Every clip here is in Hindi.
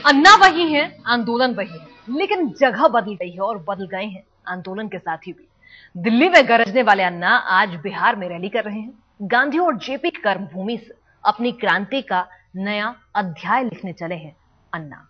अन्ना वही है, आंदोलन वही है, लेकिन जगह बदल गई है और बदल गए हैं आंदोलन के साथ ही भी। दिल्ली में गरजने वाले अन्ना आज बिहार में रैली कर रहे हैं। गांधी और जेपी की कर्मभूमि से अपनी क्रांति का नया अध्याय लिखने चले हैं अन्ना।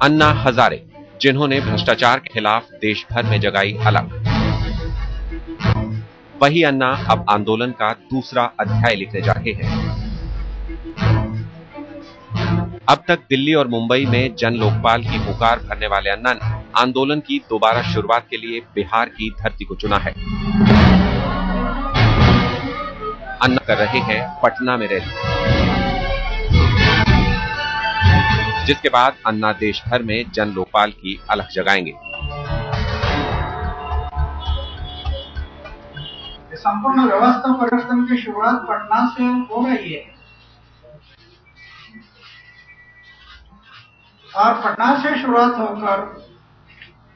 अन्ना हजारे, जिन्होंने भ्रष्टाचार के खिलाफ देश भर में जगाई अलग। वही अन्ना अब आंदोलन का दूसरा अध्याय लिखने जा रहे हैं। अब तक दिल्ली और मुंबई में जन लोकपाल की पुकार भरने वाले अन्ना ने आंदोलन की दोबारा शुरुआत के लिए बिहार की धरती को चुना है। अन्ना कर रहे हैं पटना में रैली, जिसके बाद अन्ना देश भर में जन लोकपाल की अलख जगाएंगे। संपूर्ण व्यवस्था परिवर्तन की शुरुआत पटना से हो रही है और पटना से शुरुआत होकर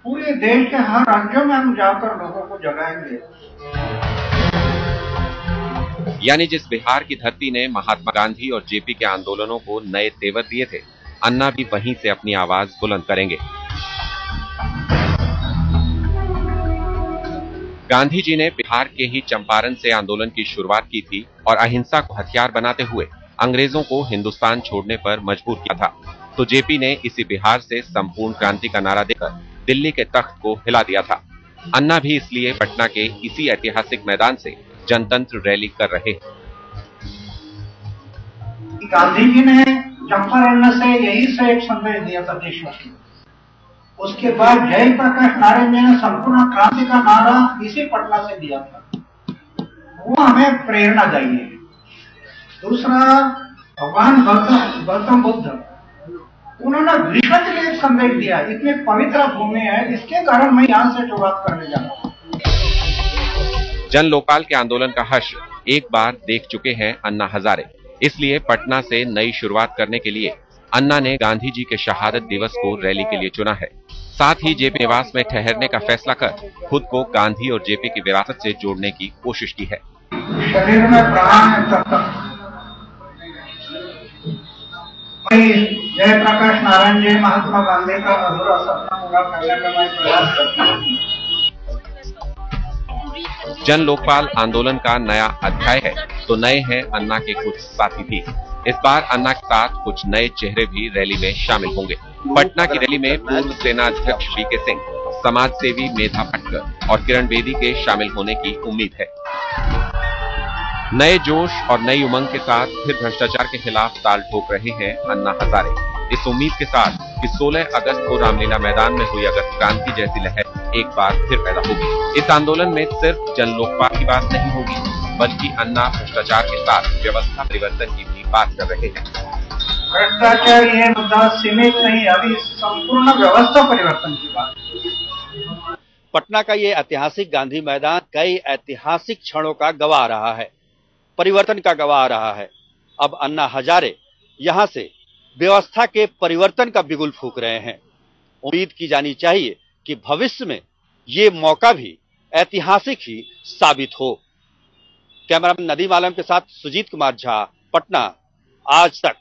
पूरे देश के हर राज्यों में हम जाकर लोगों को जगाएंगे। यानी जिस बिहार की धरती ने महात्मा गांधी और जेपी के आंदोलनों को नए तेवर दिए थे, अन्ना भी वहीं से अपनी आवाज बुलंद करेंगे। गांधी जी ने बिहार के ही चंपारण से आंदोलन की शुरुआत की थी और अहिंसा को हथियार बनाते हुए अंग्रेजों को हिंदुस्तान छोड़ने पर मजबूर किया था। तो जेपी ने इसी बिहार से संपूर्ण क्रांति का नारा देकर दिल्ली के तख्त को हिला दिया था। अन्ना भी इसलिए पटना के इसी ऐतिहासिक मैदान से जनतंत्र रैली कर रहे हैं। गांधी जी ने चंपारण से यही से एक संदेश दिया था देशवासियों को। उसके बाद जयप्रकाश नारायण जी ने संपूर्ण क्रांति का नारा इसी पटना से दिया था। वो हमें प्रेरणादायी है। दूसरा, भगवान गौतम बुद्ध, उन्होंने विश्व के लिए एक संदेश दिया। इतनी पवित्र भूमि है, इसके कारण मैं यहाँ से शुरुआत करने जा रहा हूँ। जन लोकपाल के आंदोलन का हश्र एक बार देख चुके हैं अन्ना हजारे, इसलिए पटना से नई शुरुआत करने के लिए अन्ना ने गांधी जी के शहादत दिवस को रैली के लिए चुना है। साथ ही जेपी निवास में ठहरने का फैसला कर खुद को गांधी और जेपी की विरासत से जोड़ने की कोशिश की है। शरीर में प्राण है तब तक जयप्रकाश नारायण जी, महात्मा गांधी का अधूरा सपना पूरा करने का मैं प्रयास करता हूँ। जन लोकपाल आंदोलन का नया अध्याय है तो नए हैं अन्ना के कुछ साथी भी। इस बार अन्ना के साथ कुछ नए चेहरे भी रैली में शामिल होंगे। पटना की रैली में पूर्व सेना अध्यक्ष वीके सिंह, समाज सेवी मेधा पाटकर और किरण बेदी के शामिल होने की उम्मीद है। नए जोश और नई उमंग के साथ फिर भ्रष्टाचार के खिलाफ ताल ठोक रहे हैं अन्ना हजारे, इस उम्मीद के साथ कि 16 अगस्त को रामलीला मैदान में हुई अगस्त क्रांति जैसी लहर एक बार फिर पैदा होगी। इस आंदोलन में सिर्फ जन लोकपाल की बात नहीं होगी, बल्कि अन्ना भ्रष्टाचार के साथ व्यवस्था परिवर्तन की भी बात कर रहे हैं। भ्रष्टाचार ये मुद्दा सीमित नहीं, अभी संपूर्ण व्यवस्था परिवर्तन की बात। पटना का ये ऐतिहासिक गांधी मैदान कई ऐतिहासिक क्षणों का गवाह रहा है, परिवर्तन का गवाह रहा है। अब अन्ना हजारे यहां से व्यवस्था के परिवर्तन का बिगुल फूंक रहे हैं। उम्मीद की जानी चाहिए कि भविष्य में ये मौका भी ऐतिहासिक ही साबित हो। कैमरामैन नदीम आलम के साथ सुजीत कुमार झा, पटना, आज तक।